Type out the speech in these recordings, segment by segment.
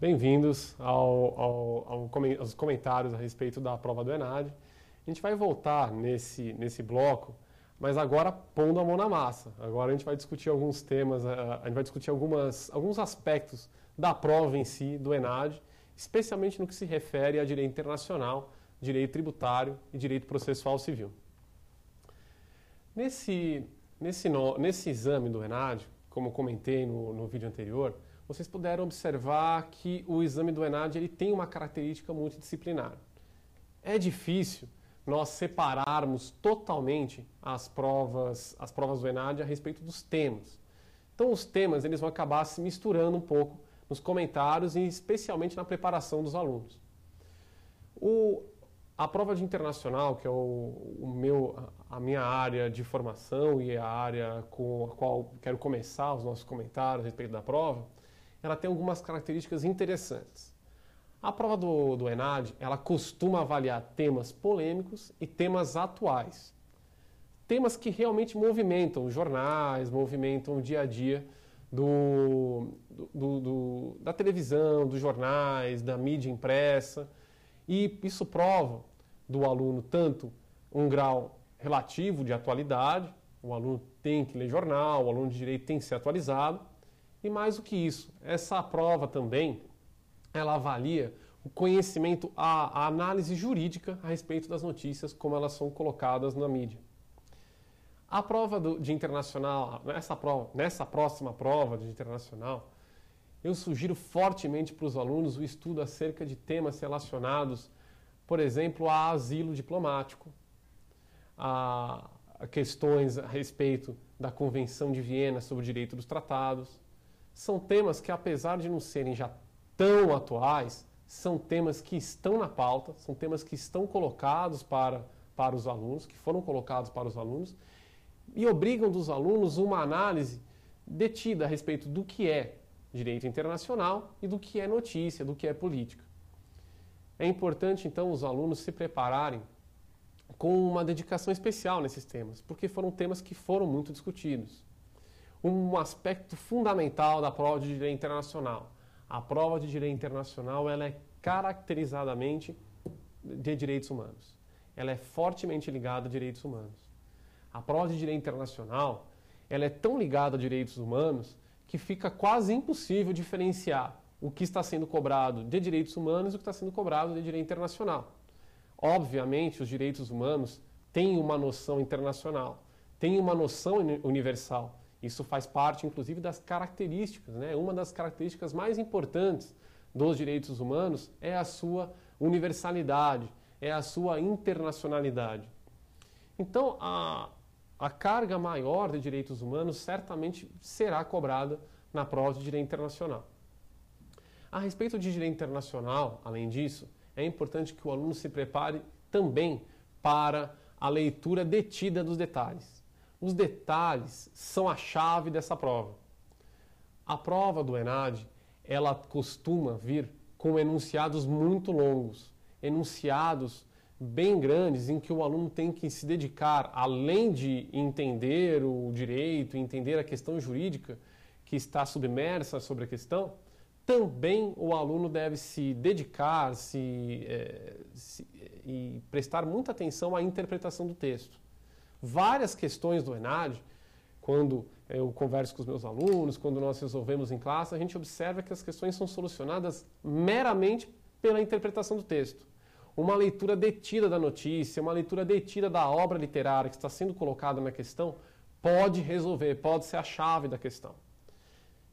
Bem-vindos aos comentários a respeito da prova do ENAD. A gente vai voltar nesse bloco, mas agora pondo a mão na massa. Agora a gente vai discutir alguns temas, a gente vai discutir alguns aspectos da prova em si, do ENAD, especialmente no que se refere a direito internacional, direito tributário e direito processual civil. Nesse exame do ENAD, como eu comentei no vídeo anterior, vocês puderam observar que o exame do ENAD ele tem uma característica multidisciplinar. É difícil nós separarmos totalmente as provas do ENAD a respeito dos temas. Então os temas eles vão acabar se misturando um pouco nos comentários e especialmente na preparação dos alunos. A prova de internacional, que é a minha área de formação e a área com a qual quero começar os nossos comentários a respeito da prova, ela tem algumas características interessantes. A prova do ENAD, ela costuma avaliar temas polêmicos e temas atuais. Temas que realmente movimentam os jornais, movimentam o dia a dia da televisão, dos jornais, da mídia impressa. E isso prova do aluno tanto um grau relativo de atualidade, o aluno tem que ler jornal, o aluno de direito tem que ser atualizado, e mais do que isso, essa prova também, ela avalia o conhecimento, a análise jurídica a respeito das notícias, como elas são colocadas na mídia. A prova de internacional, nessa próxima prova de internacional, eu sugiro fortemente para os alunos o estudo acerca de temas relacionados, por exemplo, a asilo diplomático, a questões a respeito da Convenção de Viena sobre o direito dos tratados. São temas que, apesar de não serem já tão atuais, são temas que estão na pauta, são temas que estão colocados para os alunos, que foram colocados para os alunos, e obrigam dos alunos uma análise detida a respeito do que é direito internacional e do que é notícia, do que é política. É importante, então, os alunos se prepararem com uma dedicação especial nesses temas, porque foram temas que foram muito discutidos. Um aspecto fundamental da prova de direito internacional. A prova de direito internacional ela é caracterizadamente de direitos humanos. Ela é fortemente ligada a direitos humanos. A prova de direito internacional ela é tão ligada a direitos humanos que fica quase impossível diferenciar o que está sendo cobrado de direitos humanos e o que está sendo cobrado de direito internacional. Obviamente, os direitos humanos têm uma noção internacional, têm uma noção universal. Isso faz parte, inclusive, das características, né? Uma das características mais importantes dos direitos humanos é a sua universalidade, é a sua internacionalidade. Então, a carga maior de direitos humanos certamente será cobrada na prova de direito internacional. A respeito de direito internacional, além disso, é importante que o aluno se prepare também para a leitura detida dos detalhes. Os detalhes são a chave dessa prova. A prova do ENAD, ela costuma vir com enunciados muito longos, enunciados bem grandes em que o aluno tem que se dedicar, além de entender o direito, entender a questão jurídica que está submersa sobre a questão, também o aluno deve se dedicar e prestar muita atenção à interpretação do texto. Várias questões do ENAD, quando eu converso com os meus alunos, quando nós resolvemos em classe, a gente observa que as questões são solucionadas meramente pela interpretação do texto. Uma leitura detida da notícia, uma leitura detida da obra literária que está sendo colocada na questão, pode resolver, pode ser a chave da questão.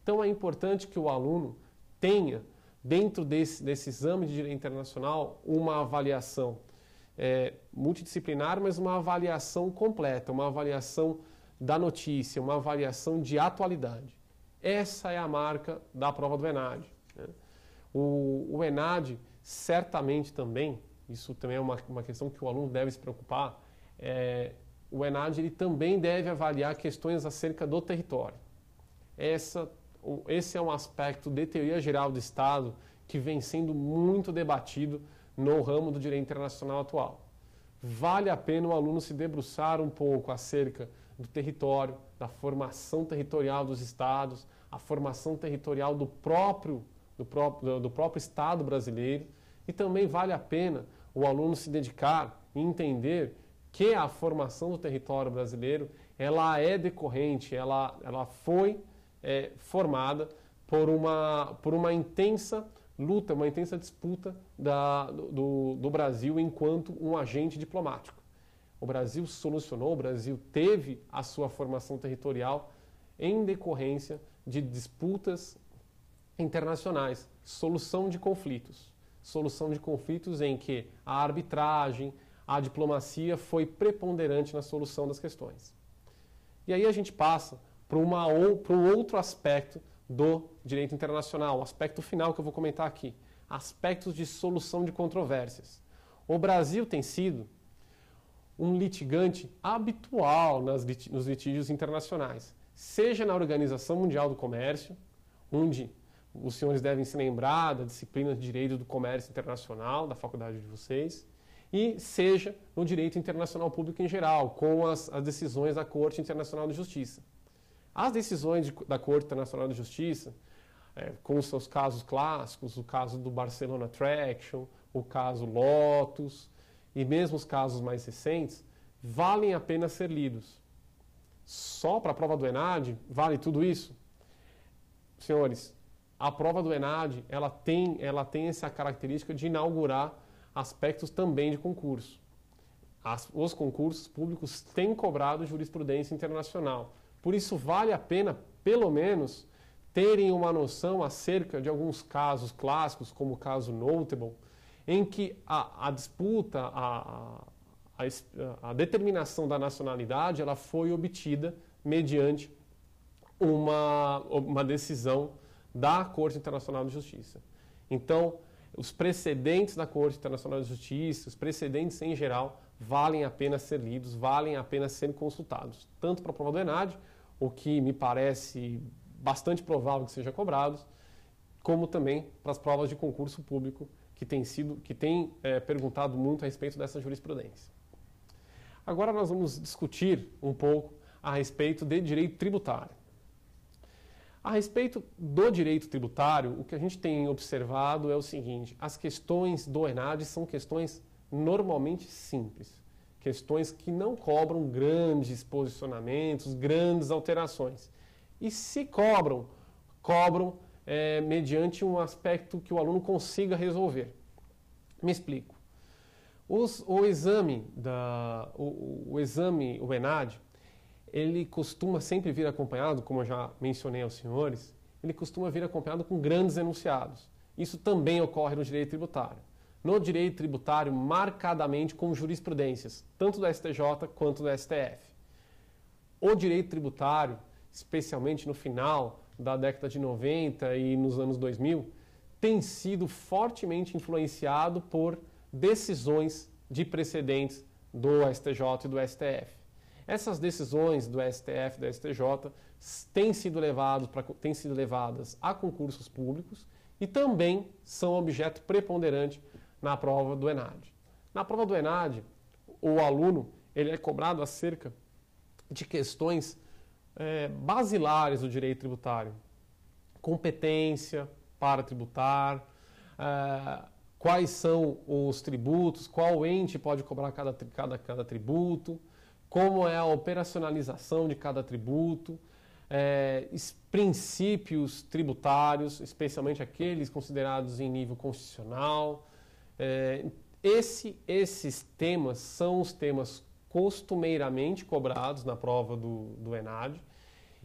Então é importante que o aluno tenha, dentro desse exame de direito internacional, uma avaliação multidisciplinar, mas uma avaliação completa, uma avaliação da notícia, uma avaliação de atualidade. Essa é a marca da prova do ENAD. Né? O ENAD, certamente também, isso também é uma questão que o aluno deve se preocupar, o ENAD ele também deve avaliar questões acerca do território. Esse é um aspecto de teoria geral do Estado que vem sendo muito debatido no ramo do direito internacional atual. Vale a pena o aluno se debruçar um pouco acerca do território, da formação territorial dos estados, a formação territorial do próprio do próprio Estado brasileiro, e também vale a pena o aluno se dedicar e entender que a formação do território brasileiro ela é decorrente, ela foi formada por uma intensa luta, uma intensa disputa do Brasil enquanto um agente diplomático. O Brasil solucionou, o Brasil teve a sua formação territorial em decorrência de disputas internacionais, solução de conflitos em que a arbitragem, a diplomacia foi preponderante na solução das questões. E aí a gente passa para um outro aspecto do direito internacional, o aspecto final que eu vou comentar aqui, aspectos de solução de controvérsias. O Brasil tem sido um litigante habitual nos litígios internacionais, seja na Organização Mundial do Comércio, onde os senhores devem se lembrar da disciplina de Direito do Comércio Internacional, da faculdade de vocês, e seja no direito internacional público em geral, com as decisões da Corte Internacional de Justiça. As decisões da Corte Internacional de Justiça, com os seus casos clássicos, o caso do Barcelona Traction, o caso Lotus e mesmo os casos mais recentes, valem a pena ser lidos. Só para a prova do ENAD vale tudo isso? Senhores, a prova do ENAD ela tem essa característica de inaugurar aspectos também de concurso. Os concursos públicos têm cobrado jurisprudência internacional. Por isso, vale a pena, pelo menos, terem uma noção acerca de alguns casos clássicos, como o caso Notable, em que a disputa, a determinação da nacionalidade ela foi obtida mediante uma decisão da Corte Internacional de Justiça. Então, os precedentes da Corte Internacional de Justiça, os precedentes em geral, valem a pena ser lidos, valem a pena serem consultados, tanto para a prova do ENAD, o que me parece bastante provável que seja cobrado, como também para as provas de concurso público, que tem perguntado muito a respeito dessa jurisprudência. Agora nós vamos discutir um pouco a respeito de direito tributário. A respeito do direito tributário, o que a gente tem observado é o seguinte: as questões do ENAD são questões normalmente simples, questões que não cobram grandes posicionamentos, grandes alterações. E se cobram mediante um aspecto que o aluno consiga resolver. Me explico. O ENAD, ele costuma sempre vir acompanhado, como eu já mencionei aos senhores, ele costuma vir acompanhado com grandes enunciados. Isso também ocorre no direito tributário. No direito tributário, marcadamente com jurisprudências, tanto do STJ quanto do STF. O direito tributário, especialmente no final da década de 90 e nos anos 2000, tem sido fortemente influenciado por decisões de precedentes do STJ e do STF. Essas decisões do STF e do STJ têm sido levadas a concursos públicos e também são objeto preponderante na prova do ENAD. Na prova do ENAD, o aluno ele é cobrado acerca de questões basilares do direito tributário. Competência para tributar, quais são os tributos, qual ente pode cobrar cada tributo, como é a operacionalização de cada tributo, princípios tributários, especialmente aqueles considerados em nível constitucional. Esses temas são os temas costumeiramente cobrados na prova do ENAD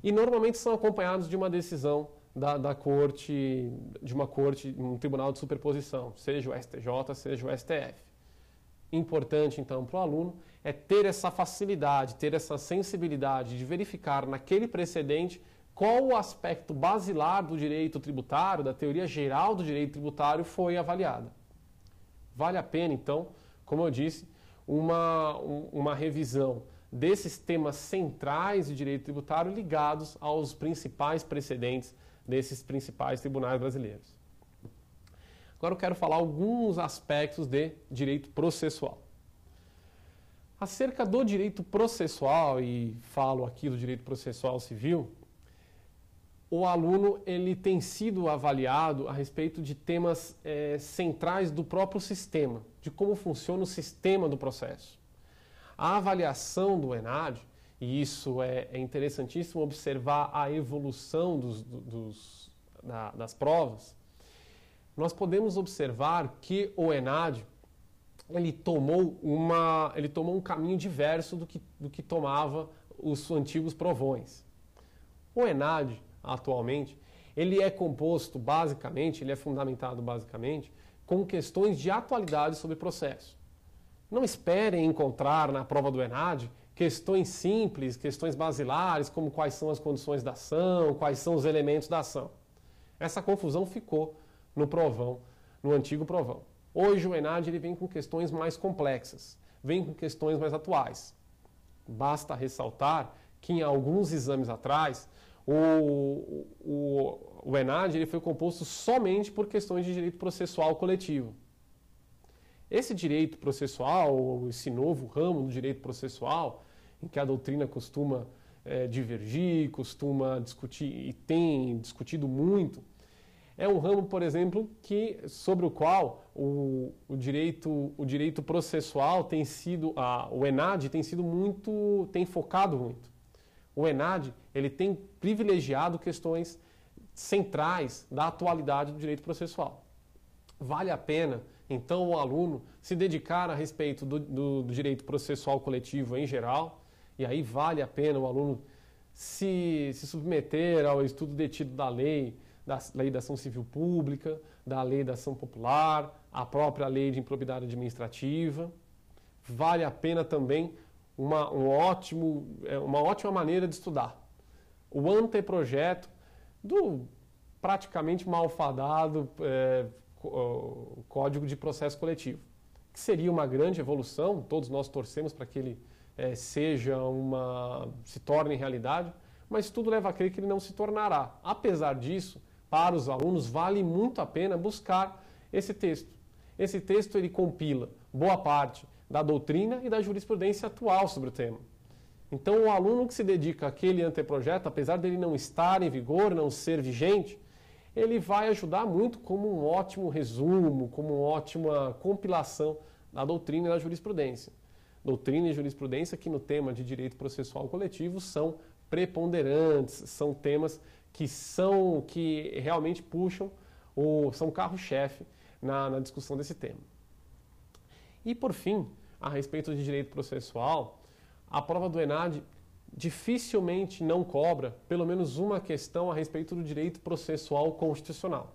e normalmente são acompanhados de uma decisão da corte, um tribunal de superposição, seja o STJ, seja o STF. Importante, então, para o aluno é ter essa facilidade, ter essa sensibilidade de verificar naquele precedente qual o aspecto basilar do direito tributário, da teoria geral do direito tributário foi avaliada. Vale a pena, então, como eu disse, uma revisão desses temas centrais de direito tributário ligados aos principais precedentes desses principais tribunais brasileiros. Agora eu quero falar alguns aspectos de direito processual. Acerca do direito processual, e falo aqui do direito processual civil, o aluno ele tem sido avaliado a respeito de temas centrais do próprio sistema, de como funciona o sistema do processo. A avaliação do ENAD, e isso é interessantíssimo observar a evolução das provas, nós podemos observar que o ENAD ele tomou um caminho diverso do que tomava os antigos provões. O ENAD, atualmente, ele é composto basicamente, ele é fundamentado basicamente com questões de atualidade sobre o processo. Não esperem encontrar na prova do ENAD questões simples, questões basilares, como quais são as condições da ação, quais são os elementos da ação. Essa confusão ficou no provão, no antigo provão. Hoje o ENAD ele vem com questões mais complexas, vem com questões mais atuais. Basta ressaltar que em alguns exames atrás, o ENAD ele foi composto somente por questões de direito processual coletivo. Esse direito processual, esse novo ramo do direito processual, em que a doutrina costuma divergir, costuma discutir e tem discutido muito, é um ramo, por exemplo, sobre o qual o direito processual tem sido, o ENAD tem focado muito. O ENAD ele tem privilegiado questões centrais da atualidade do direito processual. Vale a pena, então, o aluno se dedicar a respeito do direito processual coletivo em geral, e aí vale a pena o aluno se submeter ao estudo detido da lei da ação civil pública, da lei da ação popular, a própria lei de improbidade administrativa. Vale a pena também uma ótima maneira de estudar o anteprojeto do praticamente malfadado Código de Processo Coletivo, que seria uma grande evolução, todos nós torcemos para que ele se torne realidade, mas tudo leva a crer que ele não se tornará. Apesar disso, para os alunos vale muito a pena buscar esse texto. Esse texto ele compila boa parte da doutrina e da jurisprudência atual sobre o tema. Então, o aluno que se dedica àquele anteprojeto, apesar dele não estar em vigor, não ser vigente, ele vai ajudar muito como um ótimo resumo, como uma ótima compilação da doutrina e da jurisprudência. Doutrina e jurisprudência que no tema de direito processual coletivo são preponderantes, são temas que realmente puxam, são carro-chefe na discussão desse tema. E por fim, a respeito de direito processual, a prova do ENAD dificilmente não cobra pelo menos uma questão a respeito do direito processual constitucional.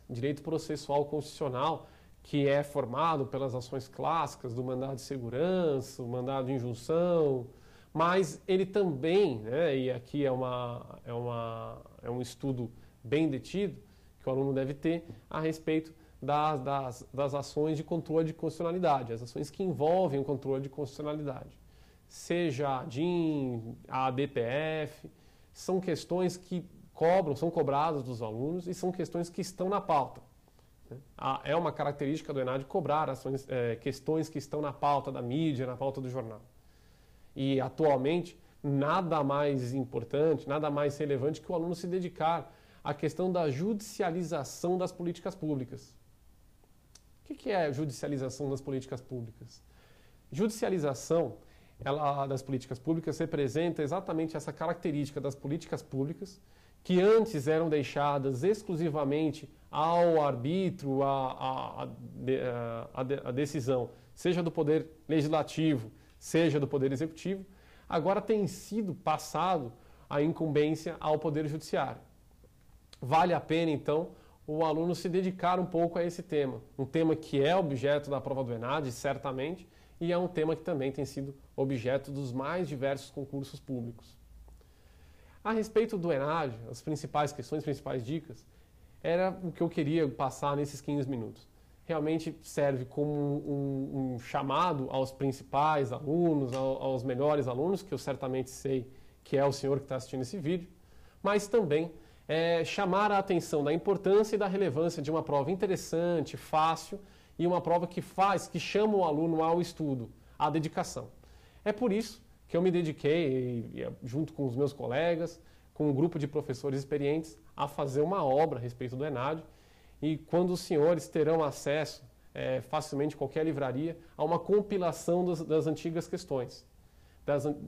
Direito processual constitucional que é formado pelas ações clássicas do mandado de segurança, o mandado de injunção, mas ele também, e aqui é um estudo bem detido, que o aluno deve ter a respeito das ações de controle de constitucionalidade, as ações que envolvem o controle de constitucionalidade. Seja a ADIM, a ADPF, são questões que são cobradas dos alunos e são questões que estão na pauta. É uma característica do ENAD cobrar questões que estão na pauta da mídia, na pauta do jornal. E, atualmente, nada mais importante, nada mais relevante que o aluno se dedicar à questão da judicialização das políticas públicas. O que é a judicialização das políticas públicas? Judicialização das políticas públicas representa exatamente essa característica das políticas públicas que antes eram deixadas exclusivamente ao arbítrio, à decisão, seja do poder legislativo, seja do poder executivo, agora tem sido passado a incumbência ao poder judiciário. Vale a pena, então, o aluno se dedicar um pouco a esse tema, um tema que é objeto da prova do ENAD, certamente, e é um tema que também tem sido objeto dos mais diversos concursos públicos. A respeito do ENAD, as principais questões, as principais dicas, era o que eu queria passar nesses 15 minutos. Realmente serve como um chamado aos principais alunos, aos melhores alunos, que eu certamente sei que é o senhor que está assistindo esse vídeo, mas também chamar a atenção da importância e da relevância de uma prova interessante, fácil, e uma prova que chama o aluno ao estudo, à dedicação. É por isso que eu me dediquei, junto com os meus colegas, com um grupo de professores experientes a fazer uma obra a respeito do ENAD. E quando os senhores terão acesso, facilmente em qualquer livraria, a uma compilação das antigas questões.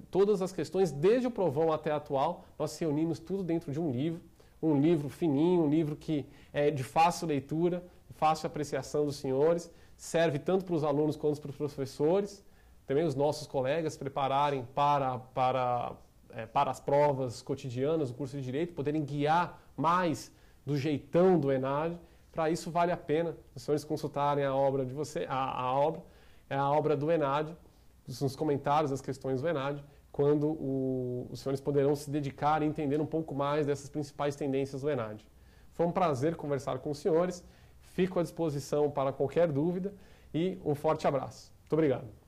Todas as questões, desde o provão até a atual, nós reunimos tudo dentro de um livro fininho, um livro que é de fácil leitura, fácil apreciação dos senhores, serve tanto para os alunos quanto para os professores, também os nossos colegas prepararem para as provas cotidianas do curso de Direito, poderem guiar mais do jeitão do ENAD. Para isso vale a pena os senhores consultarem a obra de você, a obra do ENAD, nos comentários das questões do ENAD, quando os senhores poderão se dedicar a entender um pouco mais dessas principais tendências do ENAD. Foi um prazer conversar com os senhores, fico à disposição para qualquer dúvida e um forte abraço. Muito obrigado.